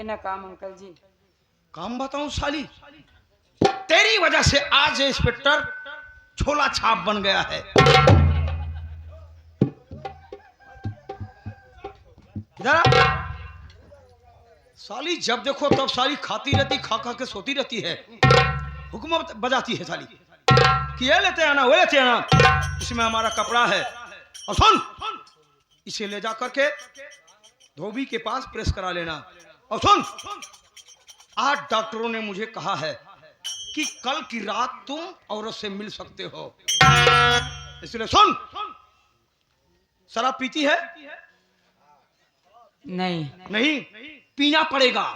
ना काम अंकल जी। काम बताऊं साली, तेरी वजह से आज ये इंस्पेक्टर छोला छाप बन गया है। इधर साली, जब देखो तब साली खाती रहती, खा खा के सोती रहती है, हुक्म बजाती है साली कि ये लेते आना, वो लेते आना, इसमें हमारा कपड़ा है। और सुन, इसे ले जा करके धोबी के पास प्रेस करा लेना। और सुन, आज डॉक्टरों ने मुझे कहा है कि कल की रात तुम औरत से मिल सकते हो, इसलिए सुन, शराब पीती है? नहीं नहीं, पीना पड़ेगा।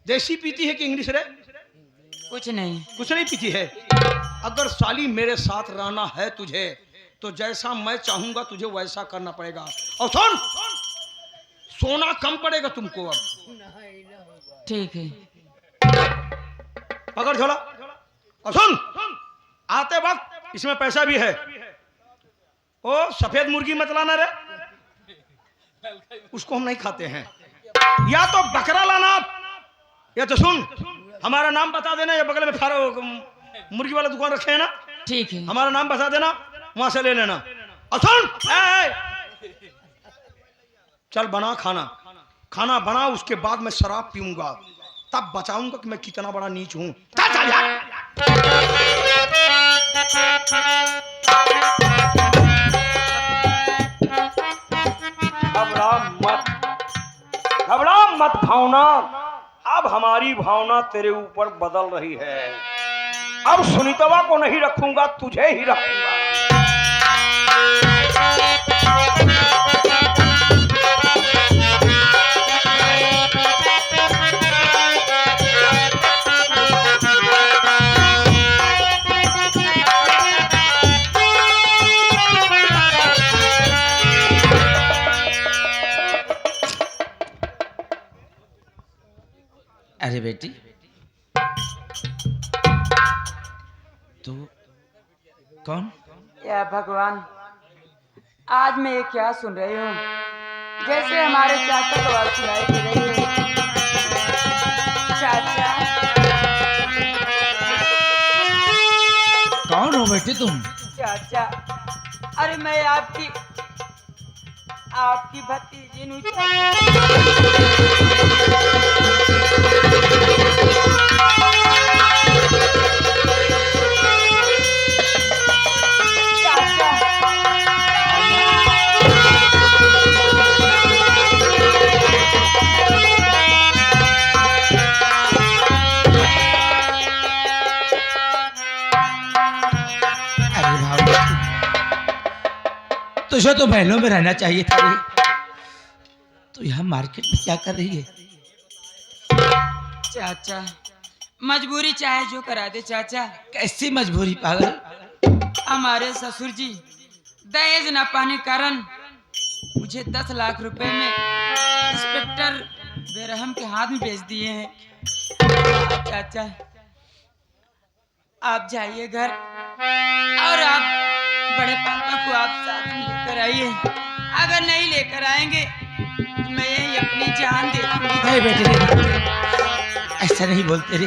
देसी पीती है कि इंग्लिश रे? कुछ नहीं। कुछ नहीं पीती है। अगर साली मेरे साथ रहना है तुझे, तो जैसा मैं चाहूंगा तुझे वैसा करना पड़ेगा। और सुन, सोना कम पड़ेगा तुमको अब। ठीक है। पकड़ झोला। और सुन, आते वक्त इसमें पैसा भी है। ओ सफेद मुर्गी मत लाना रे, उसको हम नहीं खाते हैं। या तो बकरा लाना, या तो सुन, हमारा नाम बता देना, या बगल में मुर्गी वाला दुकान रखे है ना, ठीक है। हमारा नाम बता देना, वहां से ले लेना। और सुन, चल बना खाना, खाना बना, उसके बाद मैं शराब पीऊंगा, तब बचाऊंगा कि मैं कितना बड़ा नीच हूं। चल यार। घबरा मत भावना, अब हमारी भावना तेरे ऊपर बदल रही है। अब सुनीतवा को नहीं रखूंगा, तुझे ही रखूंगा। अरे बेटी, तू कौन? या भगवान, आज मैं ये क्या सुन रही हूँ? जैसे हमारे चाचा को आवाज सुनाई दे रही है। चाचा। कौन हो बेटी तुम? चाचा, अरे मैं आपकी भतीजी हूँ। तुझे तो महलों में रहना चाहिए था रे, तो यहाँ मार्केट में क्या कर रही है? चाचा, मजबूरी चाहे जो करा दे चाचा। कैसी मजबूरी पागल? हमारे ससुर जी दहेज न पाने कारण मुझे 10 लाख रुपए में इंस्पेक्टर बेरहम के हाथ में बेच दिए हैं। चाचा, आप जाइए घर, और आप बड़े पापा को आप साथ में लेकर आइए। अगर नहीं लेकर आएंगे तो मैं यही अपनी जान दे दूंगी। नहीं बेटे, नहीं, ऐसा नहीं बोलते रे।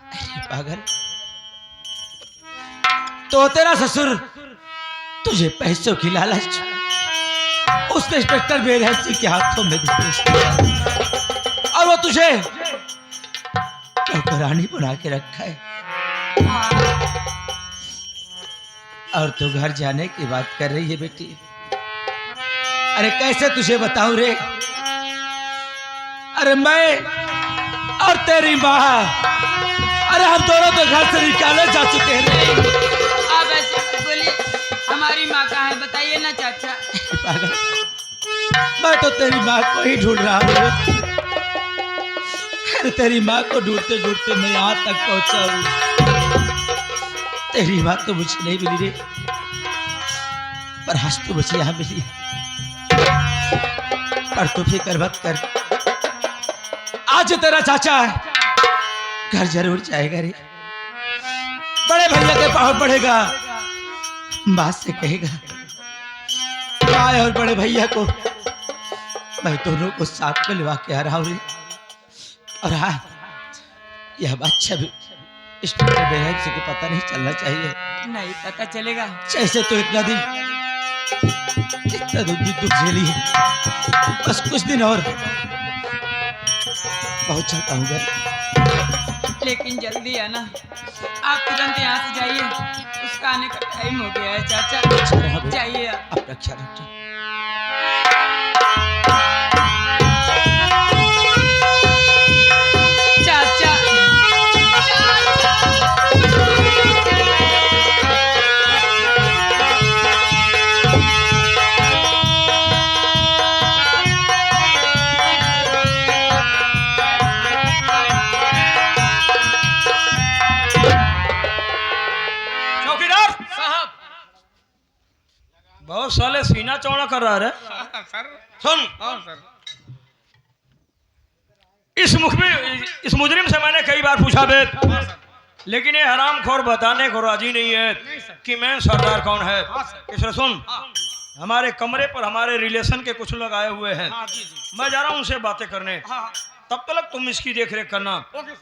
अरे पागल, तो तेरा ससुर तुझे पैसों की लालच उसने इंस्पेक्टर बेरहम सिंह के हाथों में बेच दिया, और वो तुझे नौकरानी बना के रखा है। और तू घर जाने की बात कर रही है बेटी। अरे कैसे तुझे बताऊं रे? अरे मैं और तेरी माँ, अरे हम दोनों तो घर से निकाले जा चुके हैं। आप ऐसे बोलिए, हमारी माँ कहाँ है बताइए ना चाचा। पागल, मैं तो तेरी माँ को ही ढूंढ रहा हूँ। अरे तेरी माँ को ढूंढते ढूंढते मैं यहाँ तक पहुँचा हूँ। तेरी माँ तो मुझे नहीं मिली रे, पर आज तो मुझे यहाँ मिली। पर तू फिक्र मत कर, आज तेरा चाचा घर जरूर जाएगा रे। बड़े भैया के पाँव पड़ेगा, माँ से कहेगा, माँ और बड़े भैया को मैं दोनों को साथ में लिवा के आ रहा हूँ। और हाँ, यह बात छवि इंस्पेक्टर बेरहम से को पता नहीं चलना चाहिए। नहीं पता चलेगा। जैसे तो इतना दिन दुख झेली है, बस कुछ दिन और बहुत चलता हूँ घर। लेकिन जल्दी आना, आप तुरंत यहाँ से जाइए, उसका आने का टाइम हो गया है चाचा। जाइए आप। अपना ख्याल रखना। चाचा बहुत साले सीना चौड़ा कर रहा है। सर सुन, और सर इस मुजरिम से मैंने कई बार पूछा बे, लेकिन ये हरामखोर बताने को राजी नहीं है कि मैं सरदार कौन है। इसलिए सुन, हमारे कमरे पर हमारे रिलेशन के कुछ लोग आए हुए हैं। मैं जा रहा हूँ उनसे बातें करने, तब तक तुम इसकी देख रेख करना।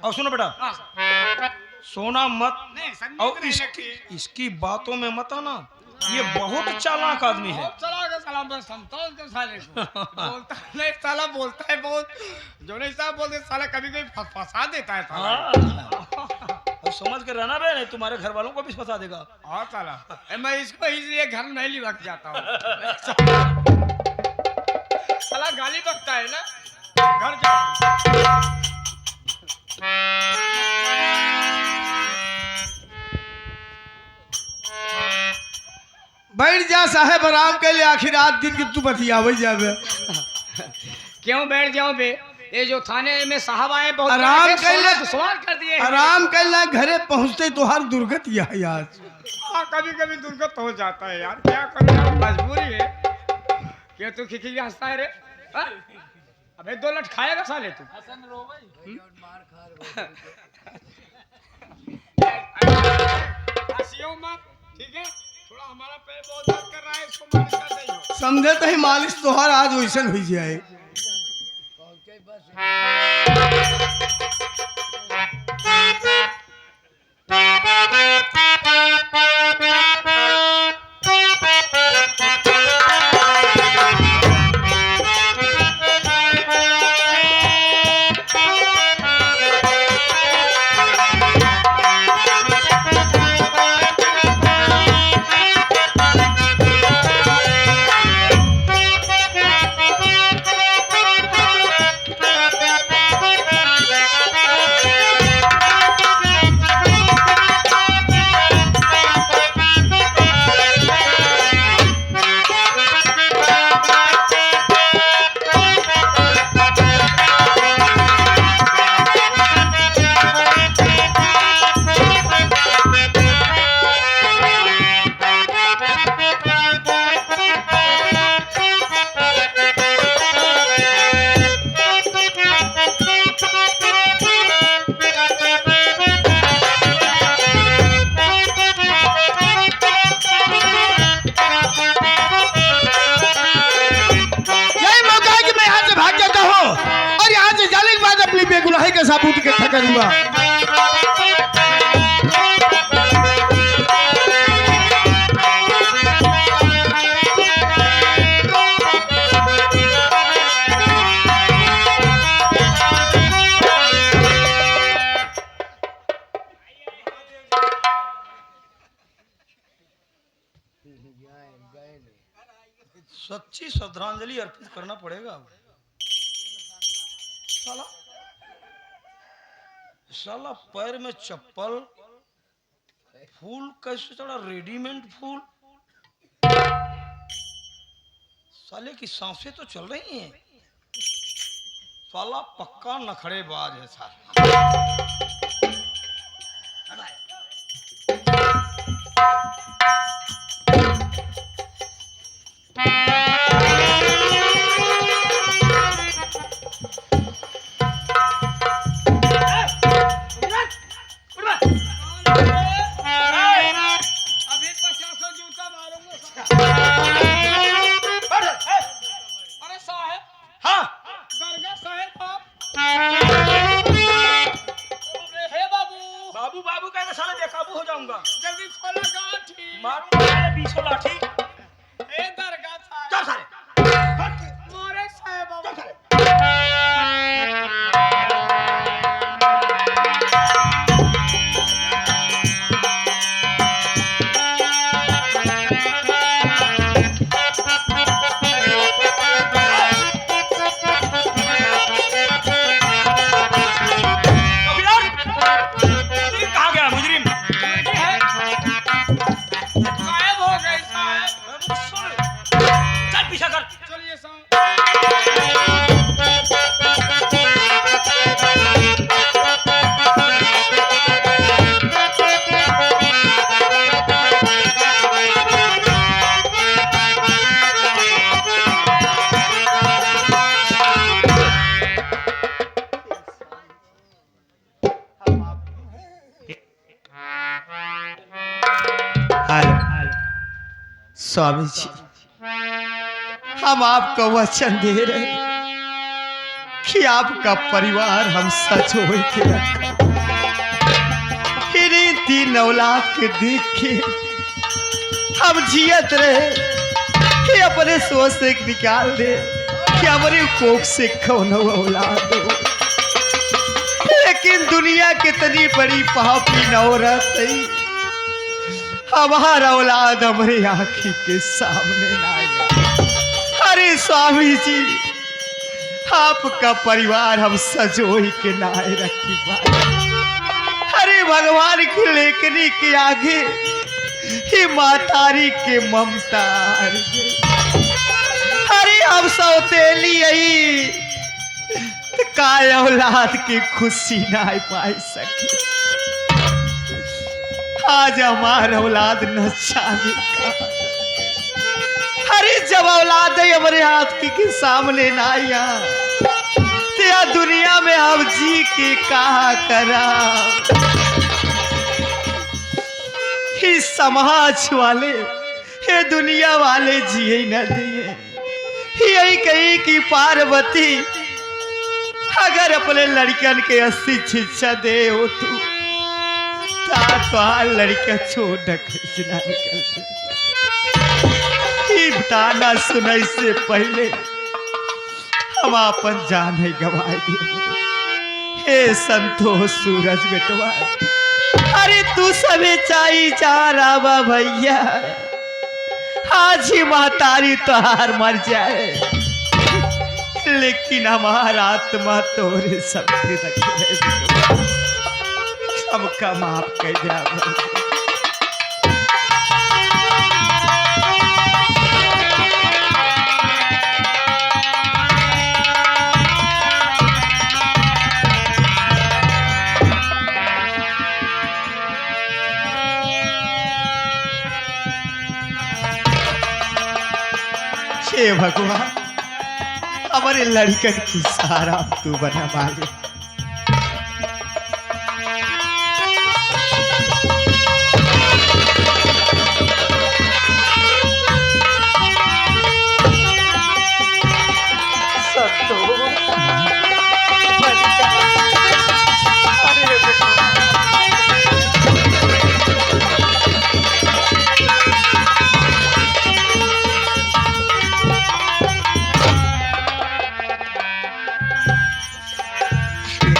और सुनो बेटा, सोना मत और इसकी बातों में मत आना। ये बहुत चालाक आदमी है। सलाम बस समझाओ के साले को। बोलता नहीं साला, बोलता है बहुत। जो नहीं साहब बोलते साला कभी कभी फंसा देता है साला। और समझ कर रहना बे, नहीं तुम्हारे घर वालों को भी फंसा देगा। हाँ साला, मैं इसको इसलिए घर नहीं लिवा के जाता हूँ। साला गाली बकता है ना, घर जा। बैठ जा साहेब, आराम के लिए आखिर रात दिन की तू बतियावे जावे। क्यों बैठ जाऊं बे? ये जो थाने में साहब आए बहुत आराम आगे कर ले, सवाल कर दिए। आराम कर ले, घरे पहुंचते तो हर दुर्गत यह यार। हाँ, कभी कभी दुर्गत हो जाता है यार, क्या करूं यार, मजबूरी है। क्या तू खिखी हंसता है रे? हाँ? अबे 2 लट खाएगा साले तू। हंसियो मत, ठीक है? थोड़ा हमारा पैर बहुत दर्द कर रहा है, इसको मालिश कर दे। समझे तो ही मालिश तोहर आज वैसन हुई जाए। बेगुनाही का साबूत इकट्ठा करूंगा। सच्ची श्रद्धांजलि अर्पित करना पड़ेगा। साला साला पैर में चप्पल, फूल कैसे चढ़ा, रेडीमेड फूल। साले की सांसें तो चल रही हैं। साला पक्का नखड़ेबाज है साला। बाबू बाबू कहते साले बेकाबू हो जाऊंगा। जल्दी खोलो गाठी। मारूंगा साले 20 लाठी। ए दरगाह चल साहब। साले मोरे साहब चल बाबा। साले। कहाँ गया मुजरिम? गायब हो गए साहब। चल पीछा कर। चलिए साहब। स्वामी जी, हम आपको वचन दे रहे हैं कि आपका परिवार हम सजोए के रखा। इन्हीं 3 औलाद के देख के हम जियत रहे कि अपने सोच से निकाल दे कि हमारे कोख से कौन औलाद हो। लेकिन दुनिया कितनी बड़ी पापी नौरत है, हमारा औलाद हमारे आंखी के सामने ना आया। अरे स्वामी जी, आपका परिवार हम सजोई के नाए रखी बात। अरे भगवान की लेखनी के आगे ही मातारी के ममता। अरे हम सौतेली यही काय औलाद की खुशी ना पाई सके। आज हमारा औलाद न जाने का। अरे जब औलाद है हमारे हाथ के सामने ना आया तो या दुनिया में हम जी के कहा करा। इस समाज वाले, ये दुनिया वाले जिए न दिए। यही कही कि पार्वती अगर अपने लड़कन के 80 शिक्षा दे हो तो लड़का छोड़ कैसे निकल। बताना सुनाई से पहले हम अपन जान है गवाए दिए। हे संतोष सूरज बेटवा, अरे तू सबे चाई जा रहा भैया। आज ही महतारी तोहार मर जाए, लेकिन हमारा आत्मा तोरे सबके रखे। हमका माफ कर जा भैया। हे भगवान, हमारे लड़कन की सहारा तू बना मालिक।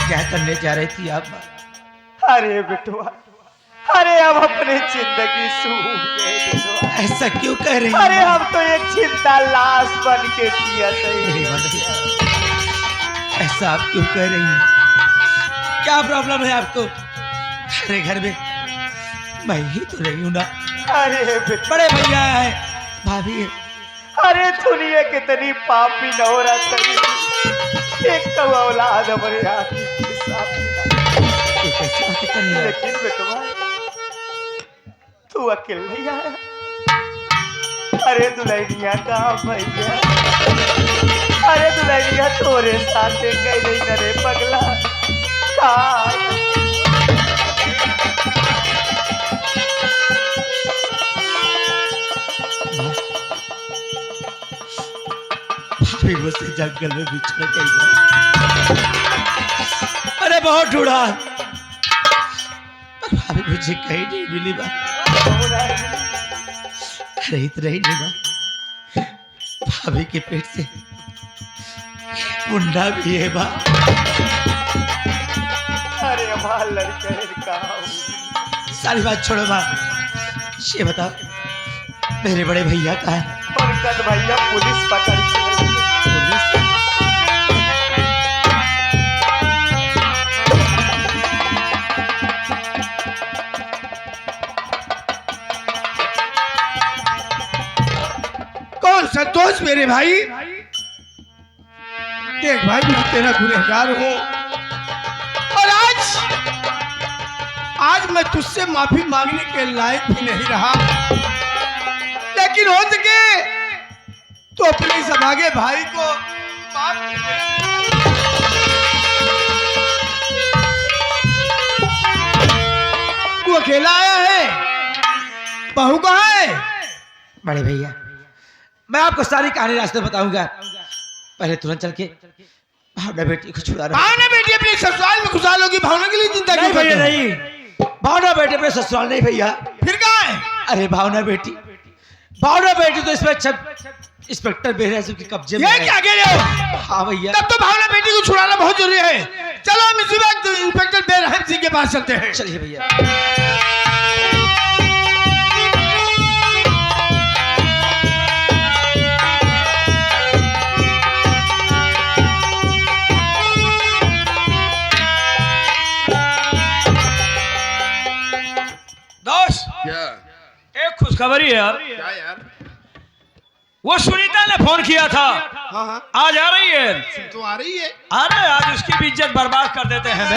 क्या करने जा रही थी आप? अरे बेटवा, अरे हम अपनी जिंदगी सूख गए बेटवा। ऐसा क्यों कह रही अरे हैं? हम तो एक चिंता लाश बन के जिया मेरी बंधुआ, ऐसा आप क्यों कह रही हैं? क्या प्रॉब्लम है आपको? अरे घर में मैं ही तो रही हूँ ना। अरे बेटा, बड़े भैया है, भाभी है। अरे दुनिया कितनी पापी नौरत है। एक तो औलाद हमारे आँखी के सामने ये कैसी बातें करने लगे? लेकिन बेटवा तू अकेले नहीं आया। अरे दुल्हनिया कहाँ भैया? अरे दुल्हनिया तोरे साथ गई नहीं न रे पगला। कहाँ? भाभी मुझसे जंगल में बिछड़ गई। अरे बहुत ढूंढा, पर भाभी मुझे कहीं नहीं मिली बा। अरे इतना ही नहीं बा, भाभी के पेट से मुंडा भी है बा। अरे हमारा लड़का कहाँ? सारी बात छोड़ो बा, ये बताओ मेरे बड़े भैया कहाँ है? पंकज भैया पुलिस पकड़ के ले गई। पुलिस? कौन संतोष मेरे भाई? देख भाई, मैं तेरा गुनहगार हूँ और आज मैं तुझसे माफी मांगने के लायक भी नहीं रहा, लेकिन हो सके तो अपने सभागे भाई को माफ कर दे। तू अकेला आया है, बहू कहाँ है? बड़े भैया मैं आपको सारी कहानी रास्ते बताऊंगा, पहले तुरंत चल के भावना बेटी को छुड़ा रहा। भावना बेटी अपने ससुराल में खुशहाल होगी, भावना के लिए चिंता नहीं क्यों भैया करते हो? नहीं, भावना बेटी अपने ससुराल नहीं भैया। फिर कहाँ है? अरे भावना बेटी तो इसमें इंस्पेक्टर बेहरा के कब्जे में ये है। क्या कह रहे हो? हाँ भैया। तब तो भावना बेटी को छुड़ाना बहुत जरूरी है। चलो हम इसी वक्त इंस्पेक्टर बेरहम सिंह के पास चलते हैं। चलिए भैया। दोस्त, एक खुशखबरी है यार। क्या यार? वो सुनीता ने फोन किया था, हाँ हाँ, आज आ रही है। तो आ रही है। अरे आज उसकी भी इज्जत बर्बाद कर देते हैं बे।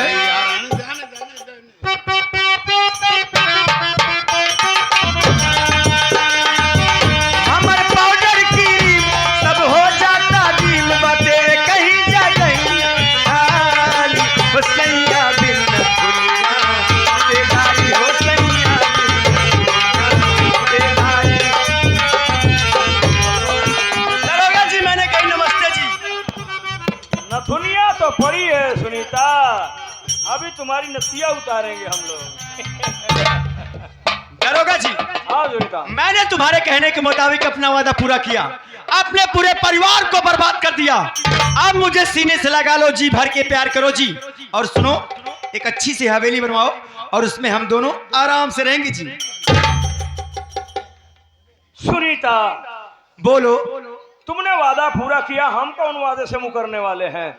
हमर पाउडर की सब हो जाता दिल बटे कहीं जा कहीं खाली हो सैया बिन दुनिया ते भाई हो सैया ते भाई। दरोगा जी मैंने कही नमस्ते जी। नथुनिया तो पड़ी है सुनीता, अभी तुम्हारी नथिया उतारेंगे हम लोग। दरोगा जी, हाँ सुनीता, मैंने तुम्हारे कहने के मुताबिक अपना वादा पूरा किया, अपने पूरे परिवार को बर्बाद कर दिया। अब मुझे सीने से लगा लो, जी भर के प्यार करो जी। और सुनो, एक अच्छी सी हवेली बनवाओ और उसमें हम दोनों आराम से रहेंगे जी। सुनीता बोलो। तुमने वादा पूरा किया, हम कौन वादे से मुकरने वाले हैं?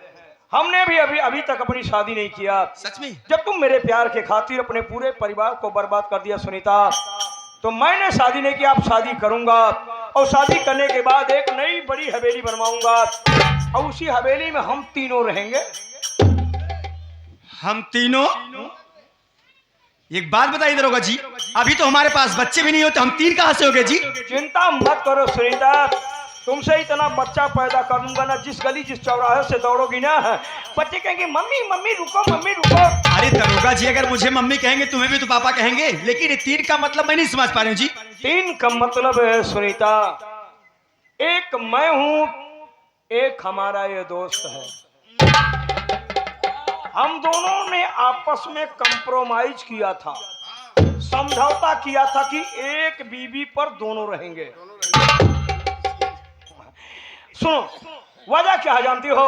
हमने भी अभी तक अपनी शादी नहीं किया। सच में? जब तुम मेरे प्यार के खातिर अपने पूरे परिवार को बर्बाद कर दिया सुनीता, तो मैंने शादी नहीं की, अब शादी करूंगा और शादी करने के बाद एक नई बड़ी हवेली बनवाऊंगा और उसी हवेली में हम तीनों रहेंगे। हम तीनों? एक बात बताइए दरोगा जी, अभी तो हमारे पास बच्चे भी नहीं होते, हम तीन कहां से हो गए जी? चिंता मत करो सुनीता, तुमसे इतना बच्चा पैदा कर दूंगा ना, जिस गली जिस चौराहे से दौड़ोगी ना, बच्चे कहेंगे मम्मी मम्मी रुको मम्मी रुको। अरे दरोगा जी, अगर मुझे मम्मी कहेंगे तुम्हें भी तो पापा कहेंगे, लेकिन ये तीन का मतलब मैं नहीं समझ पा रही हूँ जी। तीन का मतलब है सुनीता, एक मैं हूं, एक हमारा ये दोस्त है। हम दोनों ने आपस में कंप्रोमाइज किया था, समझौता किया था कि एक बीवी पर दोनों रहेंगे। सुनो, वजह क्या है जानती हो?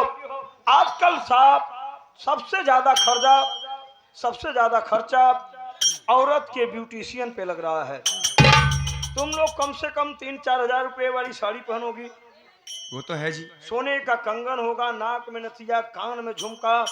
आजकल साहब सबसे ज्यादा खर्चा औरत के ब्यूटिशियन पे लग रहा है। तुम लोग कम से कम 3-4 हजार रुपए वाली साड़ी पहनोगी, वो तो है जी। सोने का कंगन होगा, नाक में नथिया, कान में झुमका,